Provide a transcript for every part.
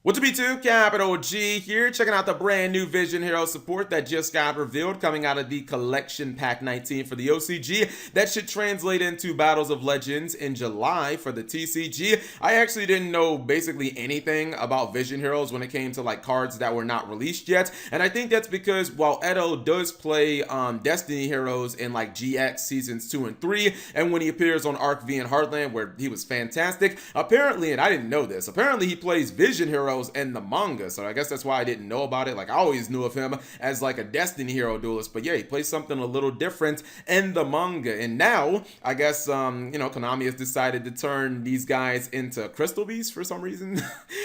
What's up, B2? Capital G here, checking out the brand new Vision Hero support that just got revealed, coming out of the Collection Pack 19 for the OCG. That should translate into Battles of Legends in July for the TCG. I actually didn't know basically anything about Vision Heroes when it came to like cards that were not released yet, and I think that's because while Edo does play Destiny Heroes in like GX Seasons 2 and 3, and when he appears on Arc V and Heartland where he was fantastic, apparently, and I didn't know this, apparently he plays Vision Heroes in the manga, so I guess that's why I didn't know about it. Like, I always knew of him as like a Destiny Hero duelist, but yeah, he plays something a little different in the manga. And now I guess Konami has decided to turn these guys into crystal beasts for some reason.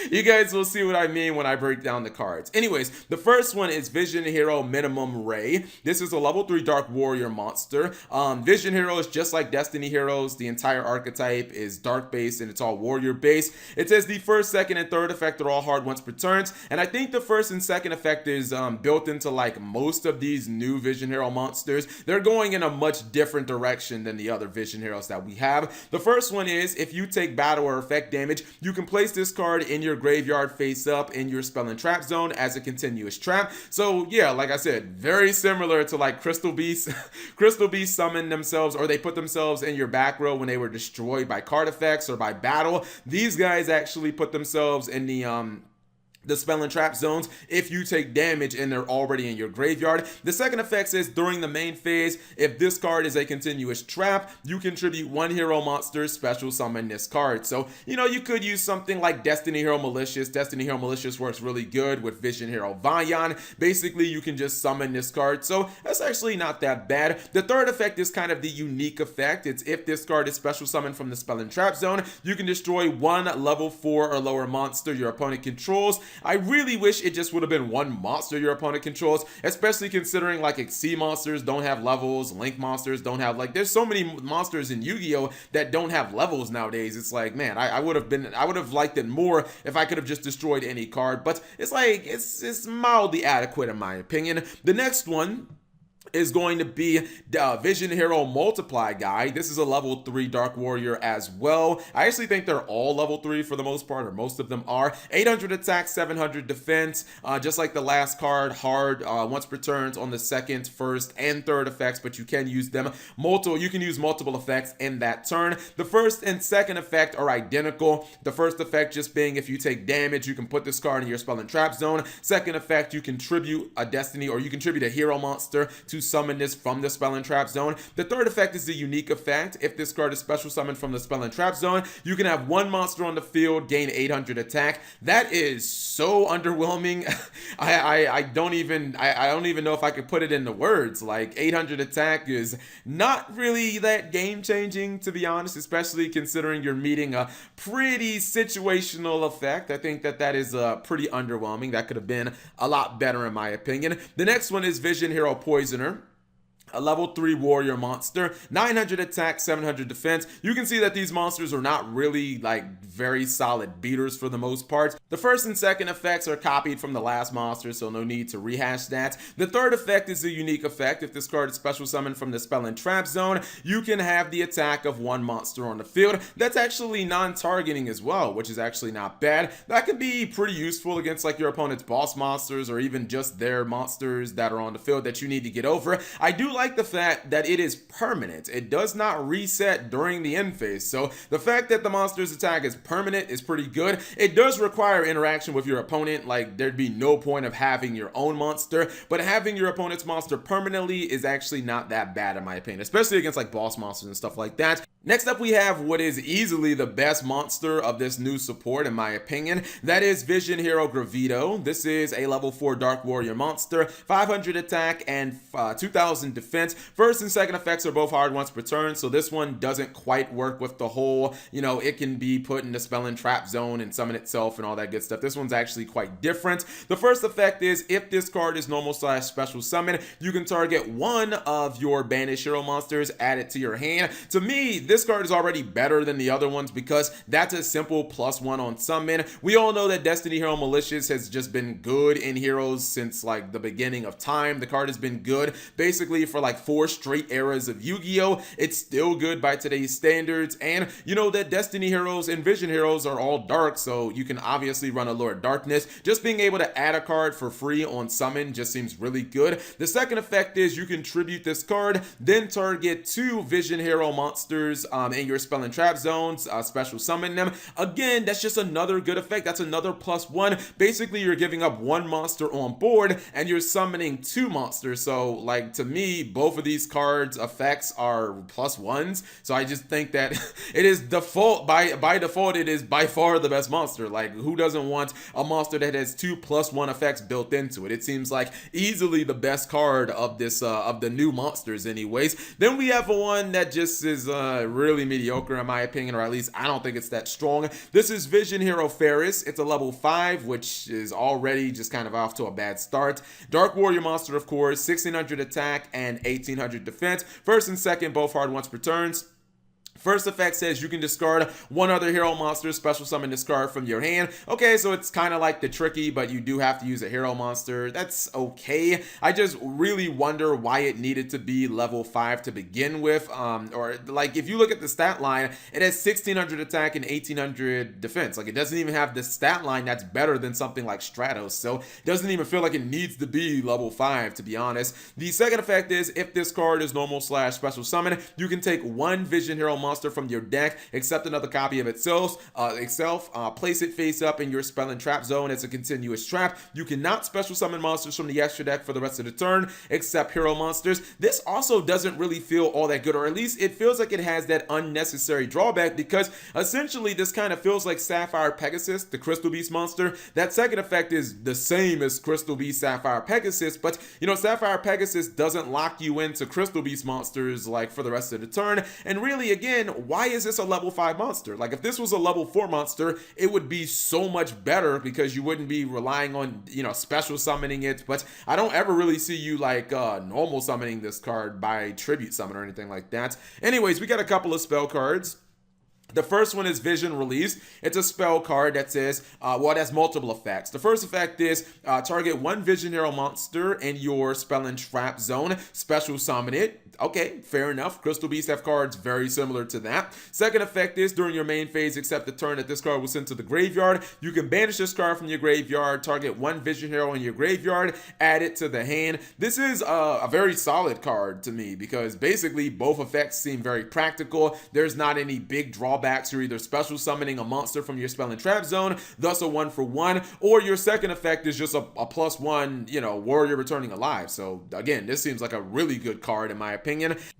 You guys will see what I mean when I break down the cards. Anyways, the first one is Vision Hero Minimum Ray. This is a level 3 Dark Warrior monster. Vision Hero is just like Destiny Heroes. The entire archetype is dark based and it's all warrior based. It says the first, second, and third effect are all hard once per turn, and I think the first and second effect is built into like most of these new Vision Hero monsters. They're going in a much different direction than the other Vision Heroes that we have. The first one is if you take battle or effect damage, you can place this card in your graveyard face up in your spell and trap zone as a continuous trap. So yeah, like I said, very similar to like Crystal Beasts. Crystal Beasts summon themselves, or they put themselves in your back row when they were destroyed by card effects or by battle. These guys actually put themselves in the spell and trap zones if you take damage and they're already in your graveyard. The second effect says during the main phase, if this card is a continuous trap, you contribute one hero monster, special summon this card. So, you could use something like Destiny Hero Malicious. Destiny Hero Malicious works really good with Vision Hero Vayan. Basically, you can just summon this card. So that's actually not that bad. The third effect is kind of the unique effect. It's if this card is special summoned from the spell and trap zone, you can destroy one level 4 or lower monster your opponent controls. I really wish it just would have been one monster your opponent controls, especially considering like Exceed monsters don't have levels, Link monsters don't have, like, there's so many monsters in Yu-Gi-Oh that don't have levels nowadays. It's like, man, I would have liked it more if I could have just destroyed any card, but it's like, it's mildly adequate in my opinion. The next one is going to be Vision Hero Multiply Guy. This is a level 3 Dark Warrior as well. I actually think they're all level 3 for the most part, or most of them are. 800 attack, 700 defense, just like the last card, hard once per turns on the second, first, and third effects, but you can use them you can use multiple effects in that turn. The first and second effect are identical. The first effect just being if you take damage, you can put this card in your spell and trap zone. Second effect, you contribute a destiny, or you contribute a hero monster to summon this from the spell and trap zone. The third effect is the unique effect. If this card is special summoned from the spell and trap zone, you can have one monster on the field gain 800 attack. That is so underwhelming. I don't even know if I could put it into words. Like, 800 attack is not really that game changing, to be honest, especially considering you're meeting a pretty situational effect. I think that is pretty underwhelming. That could have been a lot better in my opinion. The next one is Vision Hero Poisoner, a level 3 warrior monster, 900 attack, 700 defense. You can see that these monsters are not really like very solid beaters for the most part. The first and second effects are copied from the last monster, so no need to rehash that. The third effect is a unique effect. If this card is special summoned from the spell and trap zone, you can have the attack of one monster on the field. That's actually non-targeting as well, which is actually not bad. That can be pretty useful against like your opponent's boss monsters, or even just their monsters that are on the field that you need to get over. I do like the fact that it is permanent. It does not reset during the end phase. So the fact that the monster's attack is permanent is pretty good. It does require interaction with your opponent. Like, there'd be no point of having your own monster, but having your opponent's monster permanently is actually not that bad in my opinion, especially against like boss monsters and stuff like that. Next up, we have what is easily the best monster of this new support, in my opinion. That is Vision Hero Graffito. This is a level 4 Dark Warrior monster, 500 attack and 2000 defense. First and second effects are both hard once per turn, so this one doesn't quite work with the whole, it can be put in the spell and trap zone and summon itself and all that good stuff. This one's actually quite different. The first effect is if this card is normal / special summon, you can target one of your banished hero monsters, add it to your hand. To me, this this card is already better than the other ones because that's a simple +1 on summon. We all know that Destiny Hero Malicious has just been good in Heroes since like the beginning of time. The card has been good basically for like 4 straight eras of Yu-Gi-Oh! It's still good by today's standards, and you know that Destiny Heroes and Vision Heroes are all dark, so you can obviously run a Lord Darkness. Just being able to add a card for free on summon just seems really good. The second effect is you can tribute this card, then target 2 Vision Hero monsters in your spell and trap zones, special summon them. Again, that's just another good effect. That's another +1. Basically, you're giving up 1 monster on board and you're summoning 2 monsters. So like to me, both of these cards effects are +1s. So I just think that it is default, by default, it is by far the best monster. Like who doesn't want a monster that has 2 +1 effects built into it? It seems like easily the best card of this of the new monsters anyways. Then we have one that just is really mediocre in my opinion, or at least I don't think it's that strong. This is Vision Hero Ferris. It's a level 5, which is already just kind of off to a bad start. Dark Warrior monster, of course, 1600 attack and 1800 defense. First and second, both hard once per turns. First effect says you can discard 1 other hero monster, special summon this card from your hand. Okay, so it's kind of like the tricky, but you do have to use a hero monster. That's okay. I just really wonder why it needed to be level 5 to begin with. Or like if you look at the stat line, it has 1600 attack and 1800 defense. Like it doesn't even have the stat line that's better than something like Stratos. So it doesn't even feel like it needs to be level 5, to be honest. The second effect is if this card is normal / special summon, you can take 1 Vision Hero monster from your deck, accept another copy of itself, place it face up in your spell and trap zone as a continuous trap. You cannot special summon monsters from the extra deck for the rest of the turn, except hero monsters. This also doesn't really feel all that good, or at least it feels like it has that unnecessary drawback, because essentially this kind of feels like Sapphire Pegasus, the Crystal Beast monster. That second effect is the same as Crystal Beast Sapphire Pegasus, but you know, Sapphire Pegasus doesn't lock you into Crystal Beast monsters like for the rest of the turn. And really, again, why is this a level 5 monster? Like if this was a level 4 monster, it would be so much better because you wouldn't be relying on, you know, special summoning it. But I don't ever really see you like normal summoning this card by tribute summon or anything like that. Anyways, we got a couple of spell cards. The first one is Vision Release. It's a spell card that says, well, it has multiple effects. The first effect is target 1 Vision Hero monster in your spell and trap zone, special summon it. Okay, fair enough. Crystal Beasts have cards very similar to that. Second effect is during your main phase, except the turn that this card was sent to the graveyard, you can banish this card from your graveyard, target 1 Vision Hero in your graveyard, add it to the hand. This is a very solid card to me because basically both effects seem very practical. There's not any big drawbacks. You're either special summoning a monster from your spell and trap zone, thus a 1-for-1, or your second effect is just a +1, you know, warrior returning alive. So again, this seems like a really good card in my opinion.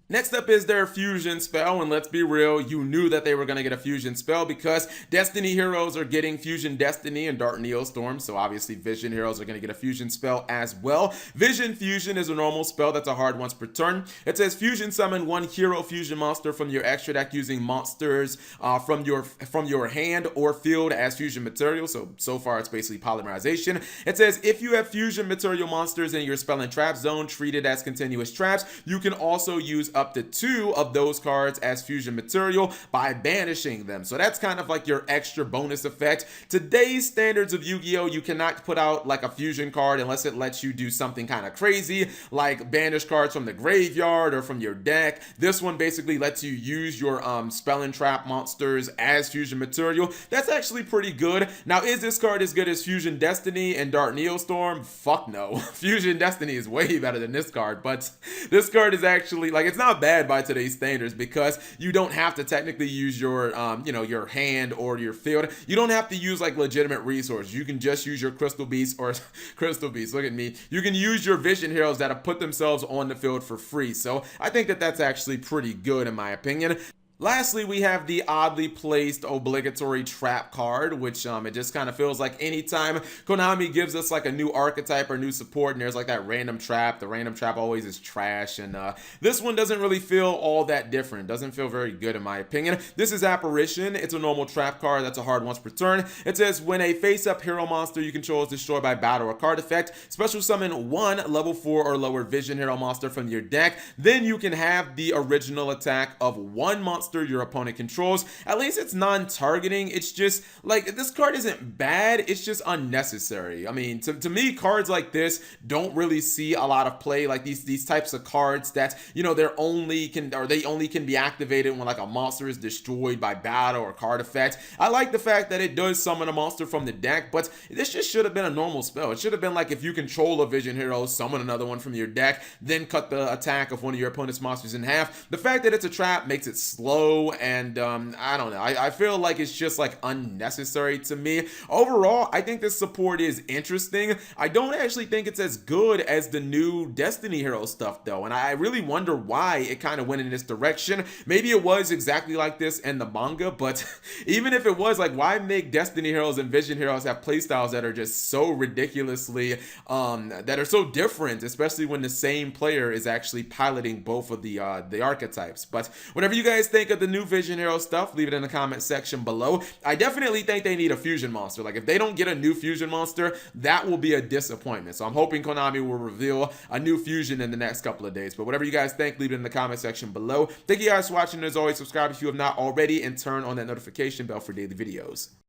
Next up is their fusion spell, and let's be real, you knew that they were going to get a fusion spell because Destiny Heroes are getting Fusion Destiny and Dark Neostorm, so obviously Vision Heroes are going to get a fusion spell as well. Vision Fusion is a normal spell that's a hard once per turn. It says fusion summon 1 hero fusion monster from your extra deck using monsters from your hand or field as fusion material. So far it's basically polymerization. It says if you have fusion material monsters in your spell and trap zone treated as continuous traps, you can also use up to 2 of those cards as fusion material by banishing them. So that's kind of like your extra bonus effect. Today's standards of Yu-Gi-Oh! You cannot put out like a fusion card unless it lets you do something kind of crazy, like banish cards from the graveyard or from your deck. This one basically lets you use your spell and trap monsters as fusion material. That's actually pretty good. Now, is this card as good as Fusion Destiny and Dark Neostorm? Fuck no. Fusion Destiny is way better than this card, but this card is actually, like, it's not bad by today's standards because you don't have to technically use your, your hand or your field. You don't have to use, like, legitimate resources. You can just use your Crystal Beast or Crystal Beast, look at me. You can use your Vision Heroes that have put themselves on the field for free. So I think that that's actually pretty good in my opinion. Lastly, we have the oddly placed obligatory trap card, which it just kind of feels like anytime Konami gives us like a new archetype or new support and there's like that random trap, the random trap always is trash, and this one doesn't really feel all that different. Doesn't feel very good in my opinion. This is Apparition. It's a normal trap card that's a hard once per turn. It says when a face-up hero monster you control is destroyed by battle or card effect, special summon 1 level 4 or lower Vision Hero monster from your deck. Then you can have the original attack of 1 monster monster your opponent controls. At least it's non-targeting. It's just like, this card isn't bad, it's just unnecessary. I mean, to me, cards like this don't really see a lot of play. Like these types of cards that, you know, they only can be activated when like a monster is destroyed by battle or card effect. I like the fact that it does summon a monster from the deck, but this just should have been a normal spell. It should have been like, if you control a vision hero, summon another one from your deck, then cut the attack of one of your opponent's monsters in half. The fact that it's a trap makes it slow, and I don't know. I feel like it's just like unnecessary to me. Overall, I think this support is interesting. I don't actually think it's as good as the new Destiny Hero stuff though, and I really wonder why it kind of went in this direction. Maybe it was exactly like this in the manga, but even if it was, like, why make Destiny Heroes and Vision Heroes have playstyles that are just so ridiculously that are so different, especially when the same player is actually piloting both of the archetypes. But whatever you guys think of the new Vision Hero stuff, leave it in the comment section below. I definitely think they need a fusion monster. Like, if they don't get a new fusion monster, that will be a disappointment. So I'm hoping Konami will reveal a new fusion in the next couple of days. But whatever you guys think, leave it in the comment section below. Thank you guys for watching. As always, subscribe if you have not already, and turn on that notification bell for daily videos.